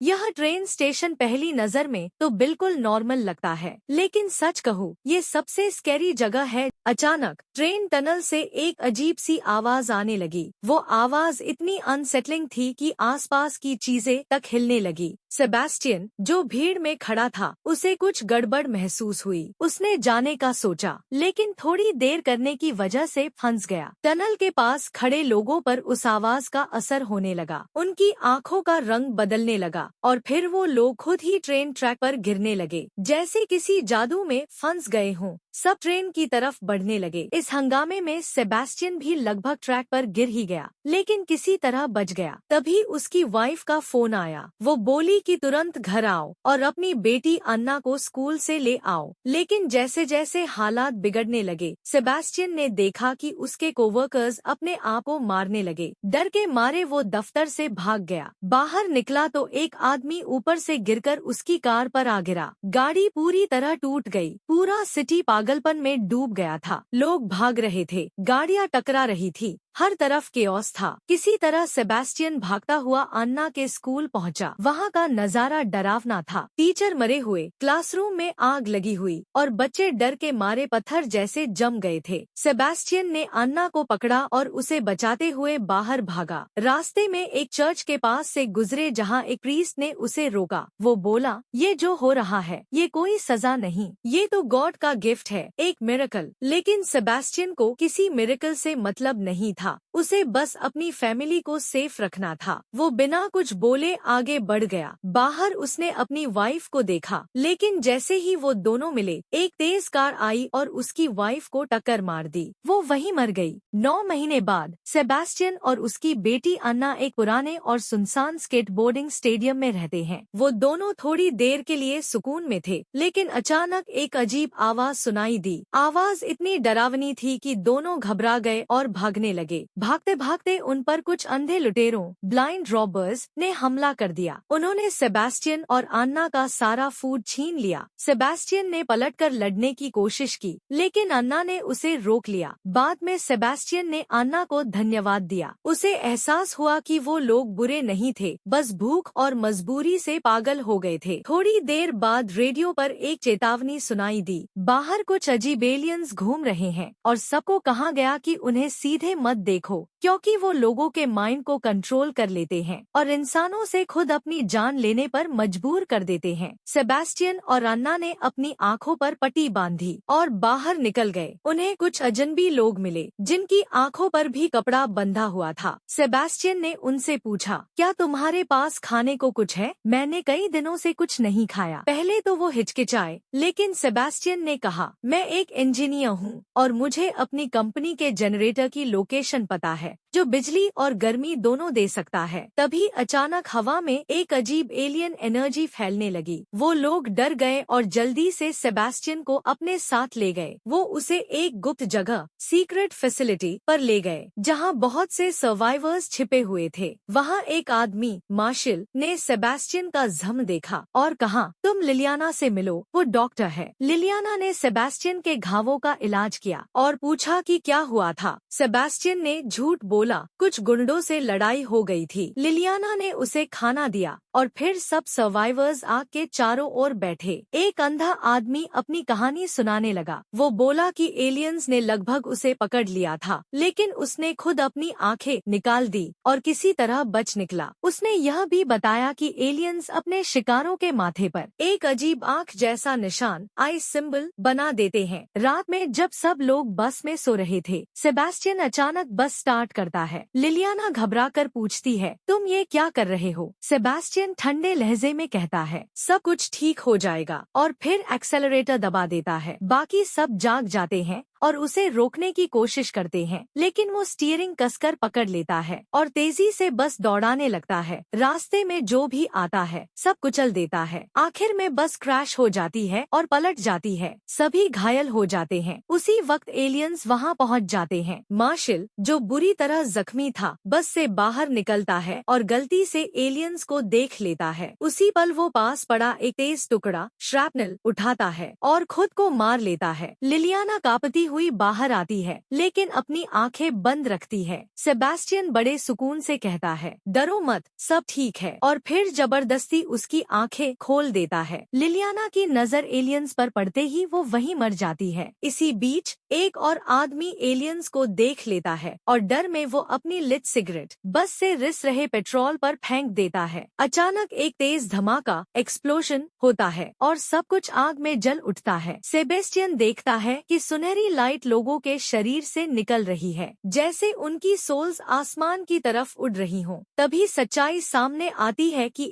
यह train station पहली नजर में तो बिल्कुल नॉर्मल लगता है, लेकिन सच कहूँ ये सबसे स्कैरी जगह है। अचानक ट्रेन टनल से एक अजीब सी आवाज आने लगी। वो आवाज इतनी अनसेटलिंग थी कि आसपास की चीजें तक हिलने लगी। सेबेस्टियन, जो भीड़ में खड़ा था, उसे कुछ गड़बड़ महसूस हुई। उसने जाने का सोचा, लेकिन थोड़ी देर करने की वजह से फंस गया। टनल के पास खड़े लोगों पर उस आवाज का असर होने लगा। उनकी आंखों का रंग बदलने लगा और फिर वो लोग खुद ही ट्रेन ट्रैक पर गिरने लगे, जैसे किसी जादू में फंस गए हों। सब ट्रेन की तरफ बढ़ने लगे। इस हंगामे में सेबेस्टियन भी लगभग ट्रैक पर गिर ही गया, लेकिन किसी तरह बच गया। तभी उसकी वाइफ का फोन आया। वो बोली कि तुरंत घर आओ और अपनी बेटी अन्ना को स्कूल से ले आओ। लेकिन जैसे जैसे हालात बिगड़ने लगे, सेबेस्टियन ने देखा कि उसके कोवर्कर्स अपने आप को मारने लगे। डर के मारे वो दफ्तर से भाग गया। बाहर निकला तो एक आदमी ऊपर से गिरकर उसकी कार पर आ गिरा। गाड़ी पूरी तरह टूट गई। पूरा सिटी पागलपन में डूब गया था। लोग भाग रहे थे, गाड़ियां टकरा रही थी, हर तरफ केओस था। किसी तरह सेबेस्टियन भागता हुआ अन्ना के स्कूल पहुंचा। वहां का नजारा डरावना था। टीचर मरे हुए, क्लासरूम में आग लगी हुई और बच्चे डर के मारे पत्थर जैसे जम गए थे। सेबेस्टियन ने अन्ना को पकड़ा और उसे बचाते हुए बाहर भागा। रास्ते में एक चर्च के पास से गुजरे जहां एक प्रीस्ट ने उसे रोका। वो बोला, ये जो हो रहा है ये कोई सजा नहीं, ये तो गॉड का गिफ्ट है, एक मिरेकल। लेकिन सेबेस्टियन को किसी मिरेकल से मतलब नहीं था। उसे बस अपनी फैमिली को सेफ रखना था। वो बिना कुछ बोले आगे बढ़ गया। बाहर उसने अपनी वाइफ को देखा, लेकिन जैसे ही वो दोनों मिले, एक तेज कार आई और उसकी वाइफ को टक्कर मार दी। वो वहीं मर गई। 9 महीने बाद सेबेस्टियन और उसकी बेटी अन्ना एक पुराने और सुनसान स्केटबोर्डिंग स्टेडियम में रहते हैं। वो दोनों थोड़ी देर के लिए सुकून में थे, लेकिन अचानक एक अजीब आवाज सुनाई दी। आवाज इतनी डरावनी थी कि दोनों घबरा गए और भागने लगे। भागते भागते उन पर कुछ अंधे लुटेरों, ब्लाइंड रॉबर्स, ने हमला कर दिया। उन्होंने सेबेस्टियन और अन्ना का सारा फूड छीन लिया। सेबेस्टियन ने पलटकर लड़ने की कोशिश की, लेकिन अन्ना ने उसे रोक लिया। बाद में सेबेस्टियन ने अन्ना को धन्यवाद दिया। उसे एहसास हुआ कि वो लोग बुरे नहीं थे, बस भूख और मजबूरी से पागल हो गए थे। थोड़ी देर बाद रेडियो पर एक चेतावनी सुनाई दी, बाहर कुछ अजीब एलियंस घूम रहे हैं। और सबको कहा गया कि उन्हें सीधे मत देखो, क्योंकि वो लोगों के माइंड को कंट्रोल कर लेते हैं और इंसानों से खुद अपनी जान लेने पर मजबूर कर देते हैं। सेबेस्टियन और अन्ना ने अपनी आंखों पर पट्टी बांधी और बाहर निकल गए। उन्हें कुछ अजनबी लोग मिले, जिनकी आंखों पर भी कपड़ा बंधा हुआ था। सेबेस्टियन ने उनसे पूछा, क्या तुम्हारे पास खाने को कुछ है? मैंने कई दिनों से कुछ नहीं खाया। पहले तो वो हिचकिचाए, लेकिन सेबेस्टियन ने कहा, मैं एक इंजीनियर हूँ और मुझे अपनी कंपनी के जनरेटर की लोकेशन पता है, जो बिजली और गर्मी दोनों दे सकता है। तभी अचानक हवा में एक अजीब एलियन एनर्जी फैलने लगी। वो लोग डर गए और जल्दी से सेबेस्टियन को अपने साथ ले गए। वो उसे एक गुप्त जगह, सीक्रेट फैसिलिटी पर ले गए, जहां बहुत से सर्वाइवर्स छिपे हुए थे। वहां एक आदमी, मार्शल, ने सेबेस्टियन का जम देखा और कहा, तुम लिलियाना से मिलो, वो डॉक्टर है। लिलियाना ने सेबेस्टियन के घावों का इलाज किया और पूछा कि क्या हुआ था। सेबेस्टियन ने झूठ बोला, कुछ गुंडों से लड़ाई हो गई थी। लिलियाना ने उसे खाना दिया और फिर सब सर्वाइवर्स आग के चारों ओर बैठे। एक अंधा आदमी अपनी कहानी सुनाने लगा। वो बोला कि एलियंस ने लगभग उसे पकड़ लिया था, लेकिन उसने खुद अपनी आंखें निकाल दी और किसी तरह बच निकला। उसने यह भी बताया कि एलियंस अपने शिकारों के माथे पर एक अजीब आंख जैसा निशान, आई सिंबल, बना देते हैं। रात में जब सब लोग बस में सो रहे थे, सेबेस्टियन अचानक बस स्टार्ट करता है। लिलियाना घबराकर पूछती है, तुम ये क्या कर रहे हो? सेबेस्टियन ठंडे लहजे में कहता है, सब कुछ ठीक हो जाएगा, और फिर एक्सेलरेटर दबा देता है। बाकी सब जाग जाते हैं और उसे रोकने की कोशिश करते हैं, लेकिन वो स्टीयरिंग कसकर पकड़ लेता है और तेजी से बस दौड़ाने लगता है। रास्ते में जो भी आता है सब कुचल देता है। आखिर में बस क्रैश हो जाती है और पलट जाती है। सभी घायल हो जाते हैं। उसी वक्त एलियंस वहां पहुंच जाते हैं। मार्शल, जो बुरी तरह जख्मी था, बस से बाहर निकलता है और गलती से एलियंस को देख लेता है। उसी पल वो पास पड़ा एक तेज टुकड़ा, श्रैपनल, उठाता है और खुद को मार लेता है। लिलियाना कांपती हुई बाहर आती है, लेकिन अपनी आंखें बंद रखती है। सेबेस्टियन बड़े सुकून से कहता है, डरो मत, सब ठीक है, और फिर जबरदस्ती उसकी आंखें खोल देता है। लिलियाना की नजर एलियंस पर पड़ते ही वो वहीं मर जाती है। इसी बीच एक और आदमी एलियंस को देख लेता है और डर में वो अपनी लिट सिगरेट बस से रिस रहे पेट्रोल पर फेंक देता है। अचानक एक तेज धमाका एक्सप्लोजन होता है और सब कुछ आग में जल उठता है। सेबेस्टियन देखता है कि सुनहरी लाइट लोगों के शरीर से निकल रही है, जैसे उनकी सोल्स आसमान की तरफ उड़ रही हों। तभी सच्चाई सामने आती है कि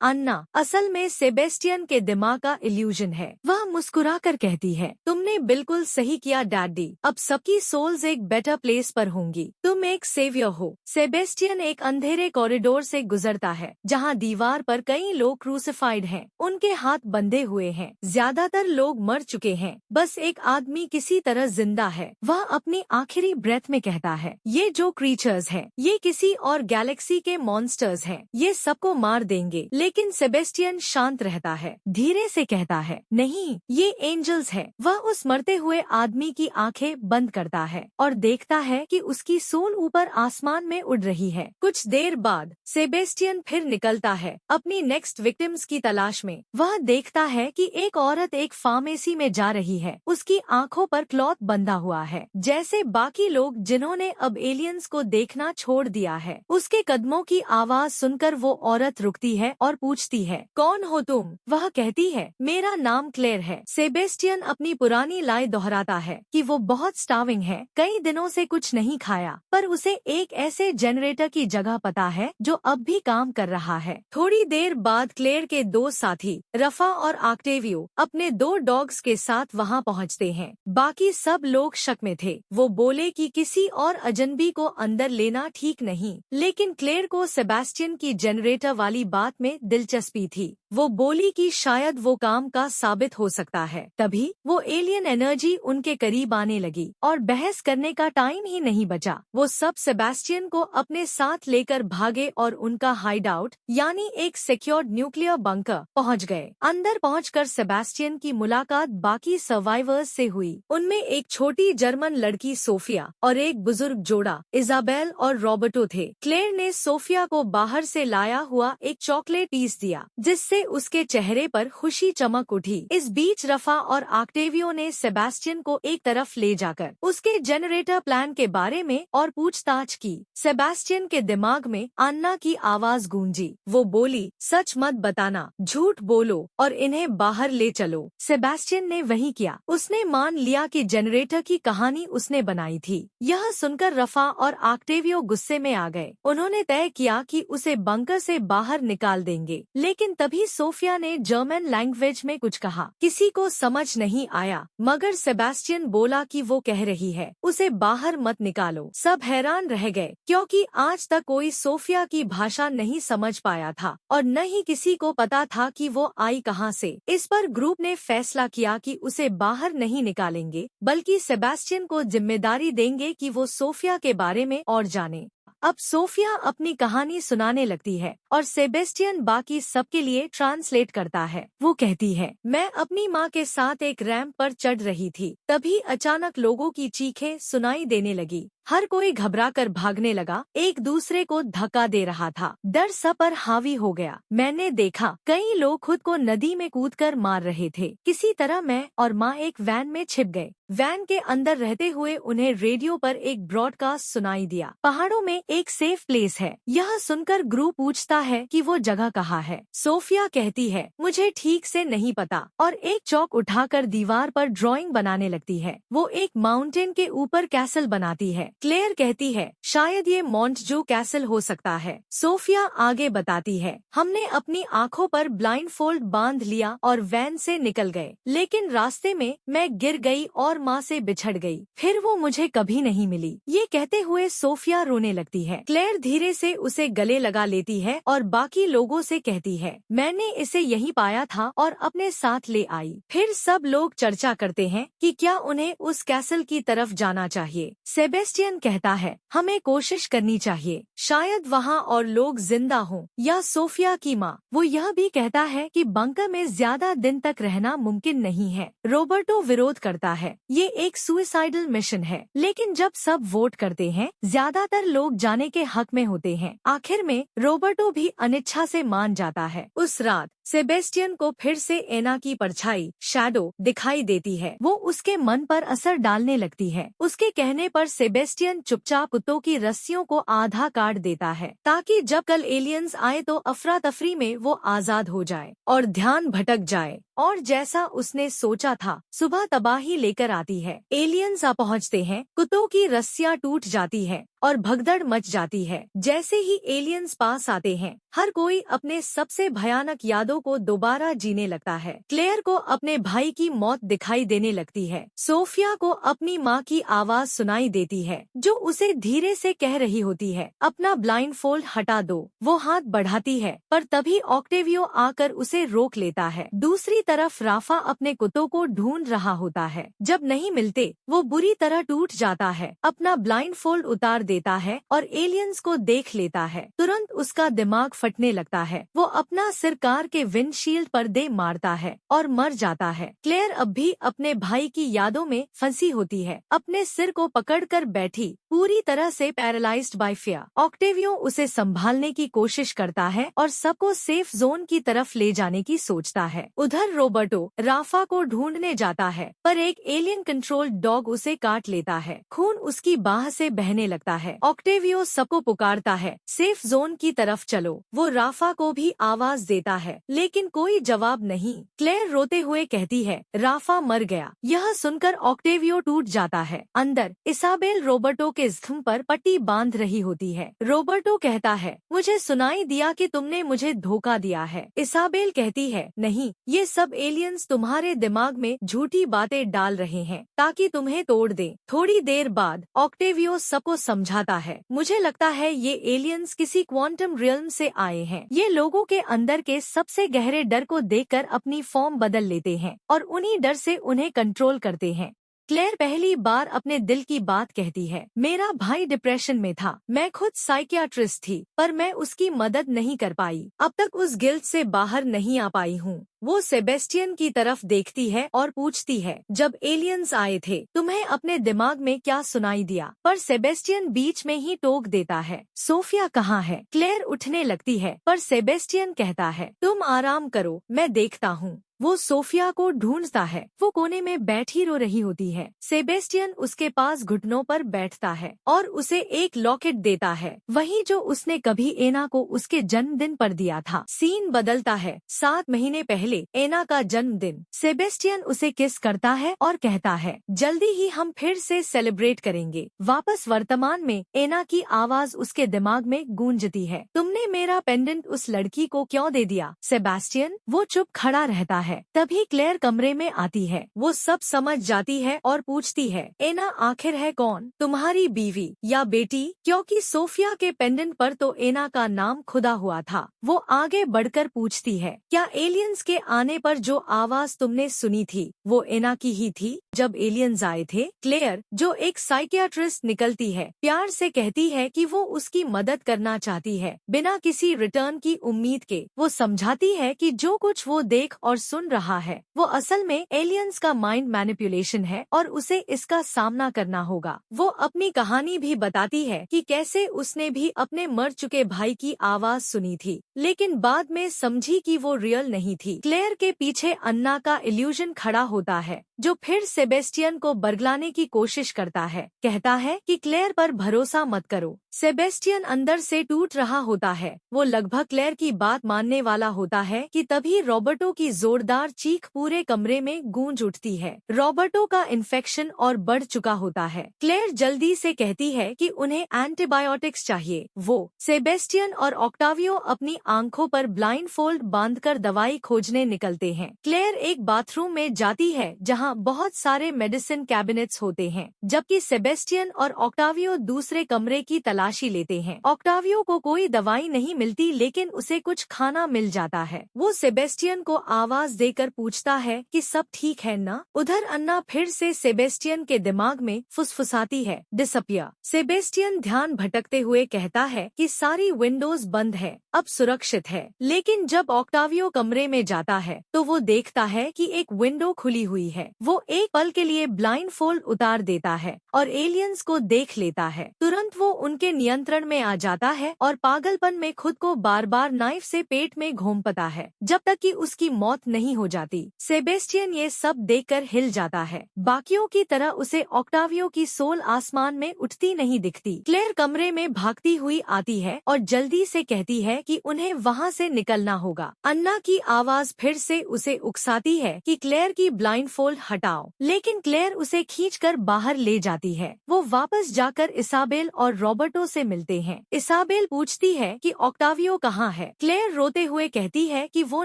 अन्ना असल में सेबेस्टियन के दिमाग का इल्यूजन है। वह मुस्कुराकर कहती है, तुमने बिल्कुल सही किया डैडी, अब सबकी सोल्स एक बेटर प्लेस पर होंगी। तुम एक सेवियर हो। सेबेस्टियन एक अंधेरे कॉरिडोर से गुजरता है, जहां दीवार पर कई लोग क्रूसिफाइड हैं, उनके हाथ बंधे हुए हैं। ज्यादातर लोग मर चुके हैं, बस एक आदमी किसी तरह जिंदा है। वह अपनी आखिरी ब्रेथ में कहता है, ये जो क्रीचर्स हैं, ये किसी और गैलेक्सी के मॉन्स्टर्स हैं, ये सबको मार देंगे। लेकिन सेबेस्टियन शांत रहता है, धीरे से कहता है, नहीं, ये एंजल्स है। वह उस मरते हुए आदमी की आंखें बंद करता है और देखता है कि उसकी सोल ऊपर आसमान में उड़ रही है। कुछ देर बाद सेबेस्टियन फिर निकलता है अपनी नेक्स्ट विक्टिम्स की तलाश में। वह देखता है कि एक औरत एक फार्मेसी में जा रही है। उसकी आंखों पर क्लॉथ बंधा हुआ है, जैसे बाकी लोग जिन्होंने अब एलियंस को देखना छोड़ दिया है। उसके कदमों की आवाज सुनकर वो औरत रुकती है और पूछती है, कौन हो तुम? वह कहती है, मेरा नाम क्लेयर है। सेबेस्टियन अपनी पुरानी लाई दोहराता है कि वो बहुत स्टार्विंग है, कई दिनों से कुछ नहीं खाया, पर उसे एक ऐसे जनरेटर की जगह पता है जो अब भी काम कर रहा है। थोड़ी देर बाद क्लेयर के दो साथी रफा और ऑक्टेवियो अपने दो डॉग्स के साथ वहां पहुंचते हैं। बाकी सब लोग शक में थे। वो बोले कि किसी और अजनबी को अंदर लेना ठीक नहीं, लेकिन क्लेयर को सेबेस्टियन की जनरेटर वाली बात में दिलचस्पी थी। वो बोली कि शायद वो काम का साबित हो सकता है। तभी वो एलियन एनर्जी उनके करीब आने लगी और बहस करने का टाइम ही नहीं बचा। वो सब सेबेस्टियन को अपने साथ लेकर भागे और उनका हाइड आउट यानी एक सिक्योर्ड न्यूक्लियर बंकर पहुंच गए। अंदर पहुंचकर सेबेस्टियन की मुलाकात बाकी सर्वाइवर्स से हुई। उनमें एक छोटी जर्मन लड़की सोफिया और एक बुजुर्ग जोड़ा इजाबेल और रॉबर्टो थे। क्लेयर ने सोफिया को बाहर से लाया हुआ एक चॉकलेट पीस दिया, जिससे उसके चेहरे पर खुशी चमक उठी। इस बीच रफा और ऑक्टेवियो ने सेबेस्टियन को एक तरफ ले जाकर उसके जनरेटर प्लान के बारे में और पूछताछ की। सेबेस्टियन के दिमाग में अन्ना की आवाज गूंजी। वो बोली, सच मत बताना, झूठ बोलो और इन्हें बाहर ले चलो। सेबेस्टियन ने वही किया। उसने मान लिया कि जनरेटर की कहानी उसने बनाई थी। यह सुनकर रफा और ऑक्टेवियो गुस्से में आ गए। उन्होंने तय किया कि उसे बंकर से बाहर निकाल देंगे, लेकिन तभी सोफिया ने जर्मन लैंग्वेज में कुछ कहा। किसी को समझ नहीं आया, मगर सेबेस्टियन बोला कि वो कह रही है, उसे बाहर मत निकालो। सब हैरान रह गए, क्योंकि आज तक कोई सोफिया की भाषा नहीं समझ पाया था और न ही किसी को पता था कि वो आई कहां से। इस पर ग्रुप ने फैसला किया कि उसे बाहर नहीं निकालेंगे, बल्कि सेबेस्टियन को जिम्मेदारी देंगे कि वो सोफिया के बारे में और जाने। अब सोफिया अपनी कहानी सुनाने लगती है और सेबेस्टियन बाकी सबके लिए ट्रांसलेट करता है। वो कहती है, मैं अपनी माँ के साथ एक रैंप पर चढ़ रही थी, तभी अचानक लोगों की चीखें सुनाई देने लगी। हर कोई घबराकर भागने लगा, एक दूसरे को धक्का दे रहा था। डर सब पर हावी हो गया। मैंने देखा कई लोग खुद को नदी में कूदकर मार रहे थे। किसी तरह मैं और माँ एक वैन में छिप गए। वैन के अंदर रहते हुए उन्हें रेडियो पर एक ब्रॉडकास्ट सुनाई दिया, पहाड़ों में एक सेफ प्लेस है। यह सुनकर ग्रुप पूछता है कि वो जगह कहाँ है। सोफिया कहती है, मुझे ठीक से नहीं पता, और एक चौक उठाकर दीवार पर ड्राइंग बनाने लगती है। वो एक माउंटेन के ऊपर कैसल बनाती है। क्लेयर कहती है, शायद ये मॉन्टजू कैसल हो सकता है। सोफिया आगे बताती है, हमने अपनी आंखों पर ब्लाइंडफोल्ड बांध लिया और वैन से निकल गए, लेकिन रास्ते में मैं गिर गई और माँ से बिछड़ गई। फिर वो मुझे कभी नहीं मिली। ये कहते हुए सोफिया रोने लगती है। क्लेयर धीरे से उसे गले लगा लेती है और बाकी लोगों से कहती है, मैंने इसे यहीं पाया था और अपने साथ ले आई। फिर सब लोग चर्चा करते हैं कि क्या उन्हें उस कैसल की तरफ जाना चाहिए। सेबेस्टियन सेबेस्टियन कहता है हमें कोशिश करनी चाहिए, शायद वहाँ और लोग जिंदा हों। या सोफिया की माँ, वो यह भी कहता है कि बंकर में ज्यादा दिन तक रहना मुमकिन नहीं है। रॉबर्टो विरोध करता है, ये एक सुइसाइडल मिशन है। लेकिन जब सब वोट करते हैं, ज्यादातर लोग जाने के हक में होते हैं। आखिर में रॉबर्टो भी अनिच्छा से मान जाता है। उस रात सेबेस्टियन को फिर से एना की परछाई शैडो दिखाई देती है। वो उसके मन पर असर डालने लगती है। उसके कहने पर सेबेस्टियन चुपचाप कुत्तों की रस्सियों को आधा काट देता है, ताकि जब कल एलियंस आए तो अफरा तफरी में वो आजाद हो जाए और ध्यान भटक जाए। और जैसा उसने सोचा था, सुबह तबाही लेकर आती है। एलियंस आ पहुँचते हैं, कुत्तों की रस्सियाँ टूट जाती है और भगदड़ मच जाती है। जैसे ही एलियंस पास आते हैं, हर कोई अपने सबसे भयानक यादों को दोबारा जीने लगता है। क्लेयर को अपने भाई की मौत दिखाई देने लगती है। सोफिया को अपनी माँ की आवाज सुनाई देती है, जो उसे धीरे से कह रही होती है, अपना ब्लाइंडफोल्ड हटा दो। वो हाथ बढ़ाती है, पर तभी ऑक्टेवियो आकर उसे रोक लेता है। दूसरी तरफ राफा अपने कुत्तों को ढूंढ रहा होता है। जब नहीं मिलते, वो बुरी तरह टूट जाता है, अपना ब्लाइंडफोल्ड उतार देता है और एलियंस को देख लेता है। तुरंत उसका दिमाग फटने लगता है। वो अपना सिर कार के विंडशील्ड पर दे मारता है और मर जाता है। क्लेयर अब भी अपने भाई की यादों में फंसी होती है, अपने सिर को पकड़कर बैठी, पूरी तरह से पैरालाइज्ड बाय फियर। ऑक्टेवियो उसे संभालने की कोशिश करता है और सबको सेफ जोन की तरफ ले जाने की सोचता है। उधर रॉबर्टो राफा को ढूंढने जाता है, पर एक एलियन कंट्रोल्ड डॉग उसे काट लेता है। खून उसकी बाह से बहने लगता है। ऑक्टेवियो सबको पुकारता है, सेफ जोन की तरफ चलो। वो राफा को भी आवाज देता है, लेकिन कोई जवाब नहीं। क्लेयर रोते हुए कहती है, राफा मर गया। यह सुनकर ऑक्टेवियो टूट जाता है। अंदर इसाबेल रॉबर्टो के जख्म पर पट्टी बांध रही होती है। रॉबर्टो कहता है, मुझे सुनाई दिया कि तुमने मुझे धोखा दिया है। इसाबेल कहती है, नहीं, ये सब एलियंस तुम्हारे दिमाग में झूठी बातें डाल रहे हैं ताकि तुम्हें तोड़ दें। थोड़ी देर बाद ऑक्टेवियो सबको समझाता है, मुझे लगता है ये एलियंस किसी क्वांटम रियल्म से आए हैं। ये लोगों के अंदर के सबसे गहरे डर को देखकर अपनी फॉर्म बदल लेते हैं और उन्हीं डर से उन्हें कंट्रोल करते हैं। क्लेयर पहली बार अपने दिल की बात कहती है, मेरा भाई डिप्रेशन में था, मैं खुद साइकियाट्रिस्ट थी, पर मैं उसकी मदद नहीं कर पाई। अब तक उस गिल्ट से बाहर नहीं आ पाई हूँ। वो सेबेस्टियन की तरफ देखती है और पूछती है, जब एलियंस आए थे, तुम्हें अपने दिमाग में क्या सुनाई दिया? पर सेबेस्टियन बीच में ही टोक देता है, सोफिया कहाँ है? क्लेयर उठने लगती है, पर सेबेस्टियन कहता है, तुम आराम करो, मैं देखता हूँ। वो सोफिया को ढूंढता है। वो कोने में बैठी रो रही होती है। सेबेस्टियन उसके पास घुटनों पर बैठता है और उसे एक लॉकेट देता है, वही जो उसने कभी एना को उसके जन्मदिन पर दिया था। सीन बदलता है 7 महीने पहले, एना का जन्मदिन। सेबेस्टियन उसे किस करता है और कहता है, जल्दी ही हम फिर से सेलिब्रेट करेंगे। वापस वर्तमान में एना की आवाज उसके दिमाग में गूंजती है, तुमने मेरा पेंडेंट उस लड़की को क्यों दे दिया सेबेस्टियन? वो चुप खड़ा रहता है। तभी क्लेयर कमरे में आती है। वो सब समझ जाती है और पूछती है, एना आखिर है कौन? तुम्हारी बीवी या बेटी? क्योंकि सोफिया के पेंडेंट पर तो एना का नाम खुदा हुआ था। वो आगे बढ़कर पूछती है, क्या एलियंस के आने पर जो आवाज तुमने सुनी थी, वो एना की ही थी जब एलियंस आए थे? क्लेयर, जो एक साइकियाट्रिस्ट निकलती है, प्यार से कहती है कि वो उसकी मदद करना चाहती है, बिना किसी रिटर्न की उम्मीद के। वो समझाती है कि जो कुछ वो देख और सुन रहा है, वो असल में एलियंस का माइंड मैनिपुलेशन है और उसे इसका सामना करना होगा। वो अपनी कहानी भी बताती है कि कैसे उसने भी अपने मर चुके भाई की आवाज सुनी थी, लेकिन बाद में समझी कि वो रियल नहीं थी। क्लेयर के पीछे अन्ना का इल्यूजन खड़ा होता है, जो फिर सेबेस्टियन को बरगलाने की कोशिश करता है। कहता है कि क्लेयर पर भरोसा मत करो। सेबेस्टियन अंदर से टूट रहा होता है। वो लगभग क्लेयर की बात मानने वाला होता है कि तभी रॉबर्टो की जोरदार चीख पूरे कमरे में गूंज उठती है। रॉबर्टो का इन्फेक्शन और बढ़ चुका होता है। क्लेयर जल्दी से कहती है कि उन्हें एंटीबायोटिक्स चाहिए। वो सेबेस्टियन और ऑक्टावियो अपनी आंखों पर ब्लाइंडफोल्ड बांधकर दवाई खोजने निकलते हैं। क्लेयर एक बाथरूम में जाती है जहाँ बहुत सारे मेडिसिन कैबिनेट्स होते हैं, जबकि सेबेस्टियन और ऑक्टावियो दूसरे कमरे की तलाशी लेते हैं। ऑक्टावियो को कोई दवाई नहीं मिलती, लेकिन उसे कुछ खाना मिल जाता है। वो सेबेस्टियन को आवाज देकर पूछता है कि सब ठीक है ना? उधर अन्ना फिर से सेबेस्टियन के दिमाग में फुसफुसाती है, डिसअपियर। सेबेस्टियन ध्यान भटकते हुए कहता है कि सारी विंडोज बंद है, अब सुरक्षित है। लेकिन जब ऑक्टावियो कमरे में जाता है तो वो देखता है कि एक विंडो खुली हुई है। वो एक पल के लिए ब्लाइंडफोल्ड उतार देता है और एलियंस को देख लेता है। तुरंत वो उनके नियंत्रण में आ जाता है और पागलपन में खुद को बार बार नाइफ से पेट में घोंपता है, जब तक कि उसकी मौत नहीं हो जाती। सेबेस्टियन ये सब देखकर हिल जाता है। बाकियों की तरह उसे ऑक्टावियो की सोल आसमान में उठती नहीं दिखती। क्लेयर कमरे में भागती हुई आती है और जल्दी से कहती है कि उन्हें वहाँ से निकलना होगा। अन्ना की आवाज फिर से उसे उकसाती है कि क्लेयर की ब्लाइंडफोल्ड हटाओ, लेकिन क्लेयर उसे खींचकर बाहर ले जाती है। वो वापस जाकर इसाबेल और रॉबर्टो से मिलते हैं। इसाबेल पूछती है कि ऑक्टावियो कहाँ है। क्लेयर रोते हुए कहती है कि वो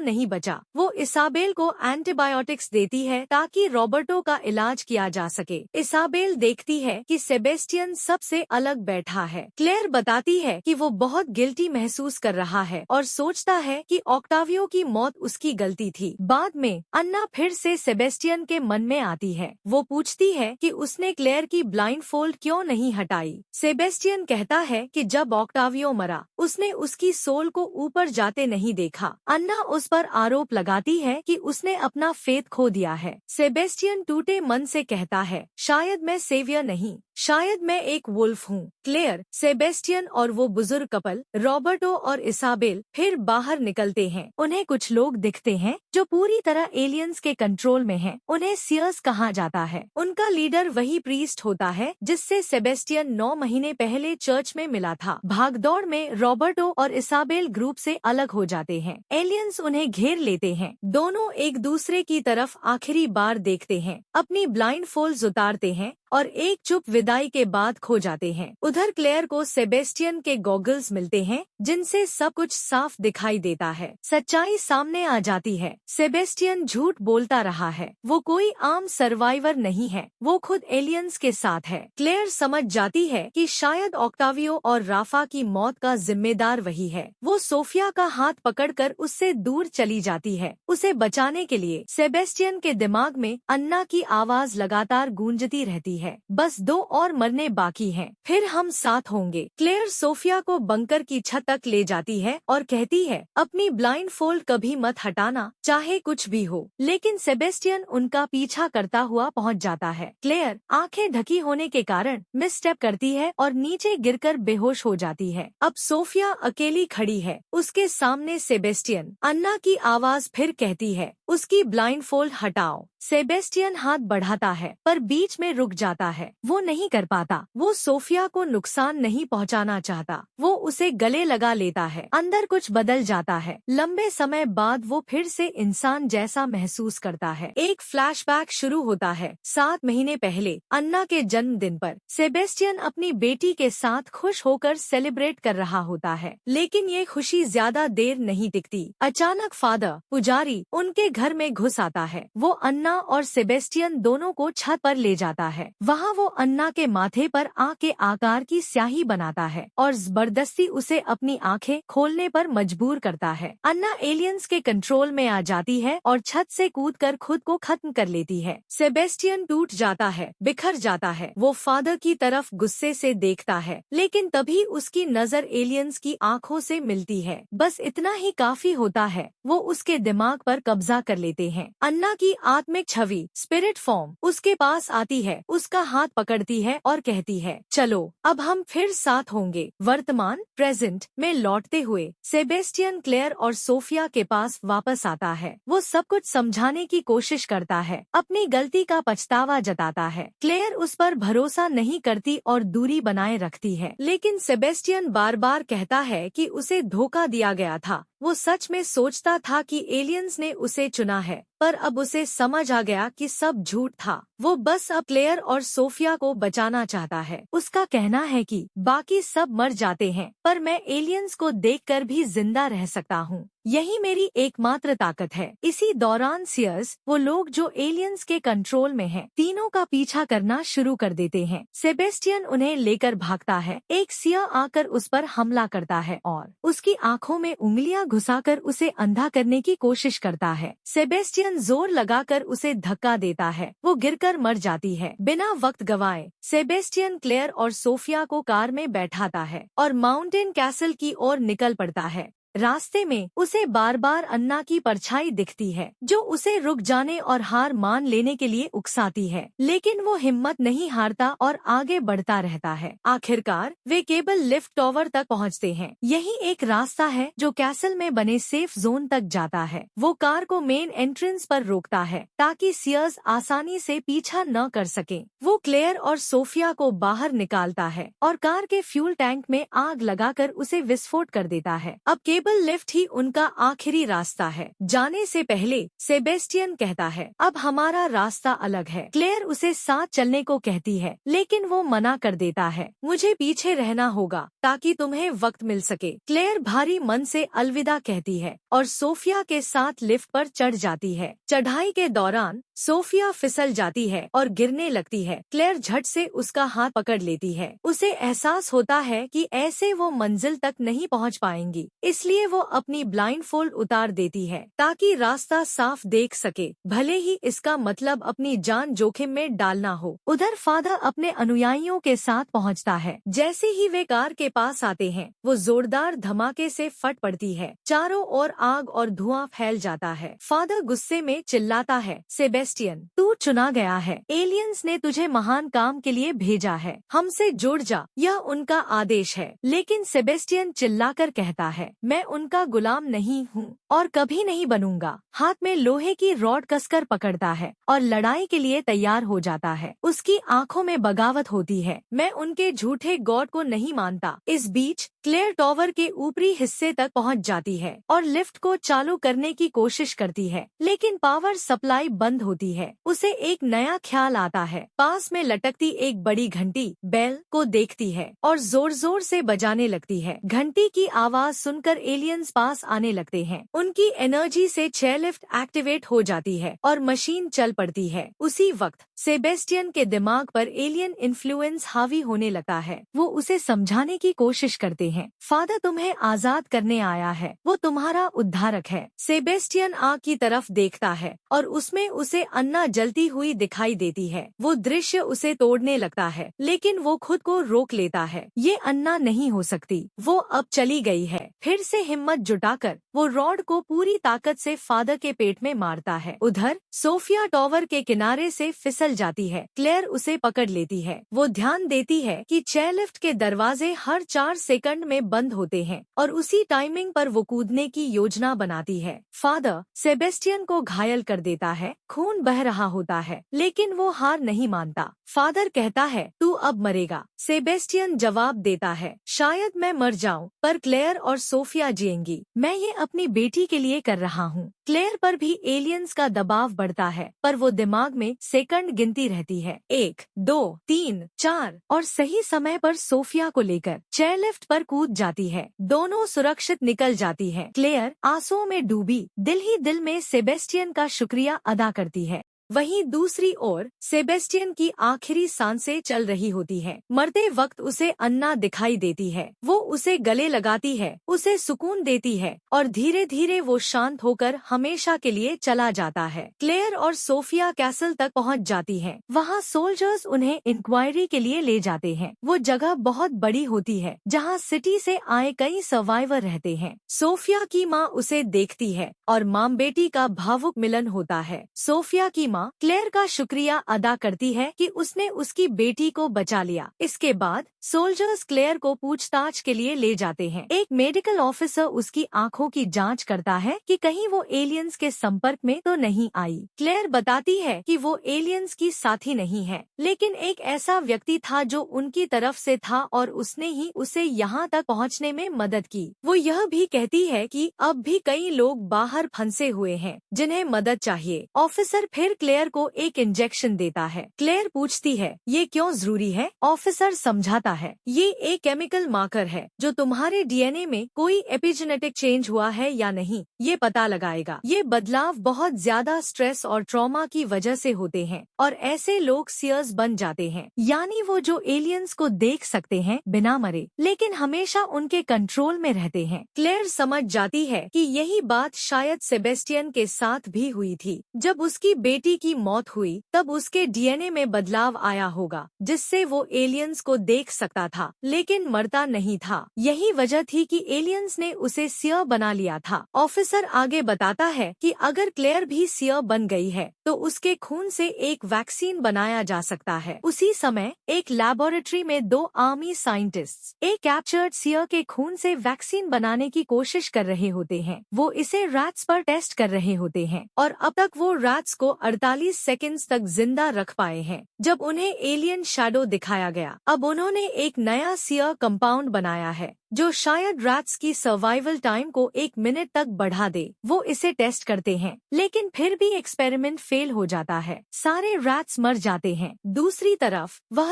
नहीं बचा। वो इसाबेल को एंटीबायोटिक्स देती है ताकि रॉबर्टो का इलाज किया जा सके। इसाबेल देखती है कि सेबेस्टियन सबसे अलग बैठा है। क्लेयर बताती है कि वो बहुत गिल्टी महसूस कर रहा है और सोचता है कि ऑक्टावियो की मौत उसकी गलती थी। बाद में अन्ना फिर से सेबेस्टियन के मन में आती है। वो पूछती है कि उसने क्लेयर की ब्लाइंडफोल्ड क्यों नहीं हटाई। सेबेस्टियन कहता है कि जब ऑक्टावियो मरा उसने उसकी सोल को ऊपर जाते नहीं देखा। अन्ना उस पर आरोप लगाती है कि उसने अपना फेथ खो दिया है। सेबेस्टियन टूटे मन से कहता है, शायद मैं सेवियर नहीं, शायद मैं एक वुल्फ हूँ। क्लेयर, सेबेस्टियन और वो बुजुर्ग कपल रॉबर्टो और इसाबेल फिर बाहर निकलते हैं। उन्हें कुछ लोग दिखते हैं जो पूरी तरह एलियंस के कंट्रोल में हैं। उन्हें सियर्स कहा जाता है। उनका लीडर वही प्रीस्ट होता है जिससे सेबेस्टियन 9 महीने पहले चर्च में मिला था। भागदौड़ में रॉबर्टो और इसाबेल ग्रुप से अलग हो जाते हैं। एलियंस उन्हें घेर लेते हैं। दोनों एक दूसरे की तरफ आखिरी बार देखते हैं, अपनी ब्लाइंडफोल्ड्स उतारते हैं और एक चुप विदाई के बाद खो जाते हैं। उधर क्लेयर को सेबेस्टियन के गॉगल्स मिलते हैं जिनसे सब कुछ साफ दिखाई देता है। सच्चाई सामने आ जाती है। सेबेस्टियन झूठ बोलता रहा है। वो कोई आम सर्वाइवर नहीं है, वो खुद एलियंस के साथ है। क्लेयर समझ जाती है कि शायद ऑक्टावियो और राफा की मौत का जिम्मेदार वही है। वो सोफिया का हाथ पकड़कर उससे दूर चली जाती है। उसे बचाने के लिए सेबेस्टियन के दिमाग में अन्ना की आवाज लगातार गूंजती रहती है, बस 2 और मरने बाकी हैं, फिर हम साथ होंगे। क्लेयर सोफिया को बंकर की छत तक ले जाती है और कहती है, अपनी ब्लाइंडफोल्ड कभी मत हटाना, चाहे कुछ भी हो। लेकिन सेबेस्टियन उनका पीछा करता हुआ पहुंच जाता है। क्लेयर आंखें ढकी होने के कारण मिसस्टेप करती है और नीचे गिरकर बेहोश हो जाती है। अब सोफिया अकेली खड़ी है, उसके सामने सेबेस्टियन। अन्ना की आवाज फिर कहती है, उसकी ब्लाइंडफोल्ड हटाओ। सेबेस्टियन हाथ बढ़ाता है पर बीच में रुक जाता है। वो नहीं कर पाता। वो सोफिया को नुकसान नहीं पहुंचाना चाहता। वो उसे गले लगा लेता है। अंदर कुछ बदल जाता है। लंबे समय बाद वो फिर से इंसान जैसा महसूस करता है। एक फ्लैशबैक शुरू होता है। 7 महीने पहले अन्ना के जन्मदिन पर सेबेस्टियन अपनी बेटी के साथ खुश होकर सेलिब्रेट कर रहा होता है, लेकिन ये खुशी ज्यादा देर नहीं टिकती। अचानक फादर पुजारी उनके घर में घुस आता है। वो अन्ना और सेबेस्टियन दोनों को छत पर ले जाता है। वहाँ वो अन्ना के माथे पर आँख के आकार की स्याही बनाता है और जबरदस्ती उसे अपनी आंखें खोलने पर मजबूर करता है। अन्ना एलियंस के कंट्रोल में आ जाती है और छत से कूदकर खुद को खत्म कर लेती है। सेबेस्टियन टूट जाता है, बिखर जाता है। वो फादर की तरफ गुस्से से देखता है, लेकिन तभी उसकी नजर एलियंस की आंखों से मिलती है। बस इतना ही काफी होता है। वो उसके दिमाग पर कब्जा कर लेते हैं। अन्ना की आत्मिक छवि, स्पिरिट फॉर्म, उसके पास आती है, उसका हाथ पकड़ती है और कहती है, चलो अब हम फिर साथ होंगे। वर्तमान प्रेजेंट में लौटते हुए सेबेस्टियन क्लेयर और सोफिया के पास वापस आता है। वो सब कुछ समझाने की कोशिश करता है, अपनी गलती का पछतावा जताता है। क्लेयर उस पर भरोसा नहीं करती और दूरी बनाए रखती है, लेकिन सेबेस्टियन बार बार कहता है कि उसे धोखा दिया गया था। वो सच में सोचता था कि एलियंस ने उसे चुना है, पर अब उसे समझ आ गया कि सब झूठ था। वो बस अब क्लेयर और सोफिया को बचाना चाहता है। उसका कहना है कि बाकी सब मर जाते हैं, पर मैं एलियंस को देखकर भी जिंदा रह सकता हूँ। यही मेरी एकमात्र ताकत है। इसी दौरान सियर्स, वो लोग जो एलियंस के कंट्रोल में हैं, तीनों का पीछा करना शुरू कर देते हैं। सेबेस्टियन उन्हें लेकर भागता है। एक सिया आकर उस पर हमला करता है और उसकी आंखों में उंगलियां घुसाकर उसे अंधा करने की कोशिश करता है। सेबेस्टियन जोर लगाकर उसे धक्का देता है। वो गिरकर मर जाती है। बिना वक्त गवाए सेबेस्टियन क्लेयर और सोफिया को कार में बैठाता है और माउंटेन कैसल की ओर निकल पड़ता है। रास्ते में उसे बार बार अन्ना की परछाई दिखती है, जो उसे रुक जाने और हार मान लेने के लिए उकसाती है, लेकिन वो हिम्मत नहीं हारता और आगे बढ़ता रहता है। आखिरकार वे केबल लिफ्ट टावर तक पहुंचते हैं। यही एक रास्ता है जो कैसल में बने सेफ जोन तक जाता है। वो कार को मेन एंट्रेंस पर रोकता है ताकि सियर्स आसानी से पीछा न कर सके। वो क्लेयर और सोफिया को बाहर निकालता है और कार के फ्यूल टैंक में आग लगाकर उसे विस्फोट कर देता है। अब केबल लिफ्ट ही उनका आखिरी रास्ता है। जाने से पहले सेबेस्टियन कहता है, अब हमारा रास्ता अलग है। क्लेयर उसे साथ चलने को कहती है, लेकिन वो मना कर देता है। मुझे पीछे रहना होगा ताकि तुम्हें वक्त मिल सके। क्लेयर भारी मन से अलविदा कहती है और सोफिया के साथ लिफ्ट पर चढ़ जाती है। चढ़ाई के दौरान सोफिया फिसल जाती है और गिरने लगती है। क्लेयर झट से उसका हाथ पकड़ लेती है। उसे एहसास होता है कि ऐसे वो मंजिल तक नहीं पहुंच पाएंगी, इसलिए वो अपनी ब्लाइंडफोल्ड उतार देती है ताकि रास्ता साफ देख सके, भले ही इसका मतलब अपनी जान जोखिम में डालना हो। उधर फादर अपने अनुयायियों के साथ पहुंचता है। जैसे ही वे कार के पास आते हैं, वो जोरदार धमाके से फट पड़ती है। चारों ओर आग और धुआं फैल जाता है। फादर गुस्से में चिल्लाता है, सेबेस्टियन, तू चुना गया है। एलियंस ने तुझे महान काम के लिए भेजा है। हमसे जुड़ जा, यह उनका आदेश है। लेकिन सेबेस्टियन चिल्लाकर कहता है, मैं उनका गुलाम नहीं हूँ और कभी नहीं बनूंगा। हाथ में लोहे की रॉड कसकर पकड़ता है और लड़ाई के लिए तैयार हो जाता है। उसकी आंखों में बगावत होती है। मैं उनके झूठे गॉड को नहीं मानता। इस बीच क्लेयर टावर के ऊपरी हिस्से तक पहुंच जाती है और लिफ्ट को चालू करने की कोशिश करती है, लेकिन पावर सप्लाई बंद होती है। उसे एक नया ख्याल आता है। पास में लटकती एक बड़ी घंटी बेल को देखती है और जोर जोर से बजाने लगती है। घंटी की आवाज सुनकर एलियंस पास आने लगते हैं। उनकी एनर्जी से 6 लिफ्ट एक्टिवेट हो जाती है और मशीन चल पड़ती है। उसी वक्त सेबेस्टियन के दिमाग पर एलियन इन्फ्लुएंस हावी होने लगता है। वो उसे समझाने की कोशिश करते हैं, फादर तुम्हें आजाद करने आया है, वो तुम्हारा उद्धारक है। सेबेस्टियन आग की तरफ देखता है और उसमें उसे अन्ना जलती हुई दिखाई देती है। वो दृश्य उसे तोड़ने लगता है, लेकिन वो खुद को रोक लेता है। ये अन्ना नहीं हो सकती, वो अब चली गई है। फिर से हिम्मत जुटाकर वो रॉड को पूरी ताकत से फादर के पेट में मारता है। उधर सोफिया टावर के किनारे से फिसल जाती है। क्लेयर उसे पकड़ लेती है। वो ध्यान देती है कि चेयरलिफ्ट के दरवाजे हर 4 सेकंड में बंद होते हैं और उसी टाइमिंग पर वो कूदने की योजना बनाती है। फादर सेबेस्टियन को घायल कर देता है। खून बह रहा होता है, लेकिन वो हार नहीं मानता। फादर कहता है, तू अब मरेगा। सेबेस्टियन जवाब देता है, शायद मैं मर जाऊं, पर क्लेयर और सोफिया जिएंगी। मैं ये अपनी बेटी के लिए कर रहा हूँ। क्लेयर पर भी एलियंस का दबाव बढ़ता है, पर वो दिमाग में सेकंड गिनती रहती है। 1, 2, 3, 4 और सही समय पर सोफिया को लेकर चेयरलिफ्ट पर कूद जाती है। दोनों सुरक्षित निकल जाती है। क्लेयर आंसुओं में डूबी दिल ही दिल में सेबेस्टियन का शुक्रिया अदा करती है। वहीं दूसरी ओर सेबेस्टियन की आखिरी सांसें चल रही होती हैं। मरते वक्त उसे अन्ना दिखाई देती है। वो उसे गले लगाती है, उसे सुकून देती है और धीरे धीरे वो शांत होकर हमेशा के लिए चला जाता है। क्लेयर और सोफिया कैसल तक पहुंच जाती हैं। वहां सोल्जर्स उन्हें इंक्वायरी के लिए ले जाते हैं। वो जगह बहुत बड़ी होती है, जहां सिटी से आए कई सर्वाइवर रहते हैं। सोफिया की माँ उसे देखती है और माँ बेटी का भावुक मिलन होता है। सोफिया की क्लेयर का शुक्रिया अदा करती है कि उसने उसकी बेटी को बचा लिया। इसके बाद सोल्जर्स क्लेयर को पूछताछ के लिए ले जाते हैं। एक मेडिकल ऑफिसर उसकी आंखों की जांच करता है कि कहीं वो एलियंस के संपर्क में तो नहीं आई। क्लेयर बताती है कि वो एलियंस की साथी नहीं है, लेकिन एक ऐसा व्यक्ति था जो उनकी तरफ से था और उसने ही उसे यहाँ तक पहुँचने में मदद की। वो यह भी कहती है कि अब भी कई लोग बाहर फंसे हुए हैं जिन्हें मदद चाहिए। ऑफिसर फिर क्लेयर को एक इंजेक्शन देता है। क्लेयर पूछती है, ये क्यों जरूरी है? ऑफिसर समझाता है, ये एक केमिकल मार्कर है जो तुम्हारे डीएनए में कोई एपिजेनेटिक चेंज हुआ है या नहीं ये पता लगाएगा। ये बदलाव बहुत ज्यादा स्ट्रेस और ट्रॉमा की वजह से होते हैं और ऐसे लोग सीयर्स बन जाते हैं, यानी वो जो एलियंस को देख सकते हैं बिना मरे, लेकिन हमेशा उनके कंट्रोल में रहते हैं। क्लेयर समझ जाती है कि यही बात शायद सेबेस्टियन के साथ भी हुई थी। जब उसकी बेटी की मौत हुई तब उसके डीएनए में बदलाव आया होगा जिससे वो एलियंस को देख सकता था लेकिन मरता नहीं था। यही वजह थी कि एलियंस ने उसे सीयर बना लिया था। ऑफिसर आगे बताता है कि अगर क्लेयर भी सीयर बन गई है तो उसके खून से एक वैक्सीन बनाया जा सकता है। उसी समय एक लैबोरेटरी में 2 आर्मी साइंटिस्ट्स एक कैप्चर्ड सीयर के खून से वैक्सीन बनाने की कोशिश कर रहे होते हैं। वो इसे रैट्स पर टेस्ट कर रहे होते हैं और अब तक वो रैट्स को 48 सेकंड्स तक जिंदा रख पाए हैं। जब उन्हें एलियन शैडो दिखाया गया, अब उन्होंने एक नया सीयर कंपाउंड बनाया है जो शायद रैट्स की सर्वाइवल टाइम को 1 मिनट तक बढ़ा दे। वो इसे टेस्ट करते हैं लेकिन फिर भी एक्सपेरिमेंट फेल हो जाता है, सारे रैट्स मर जाते हैं। दूसरी तरफ वह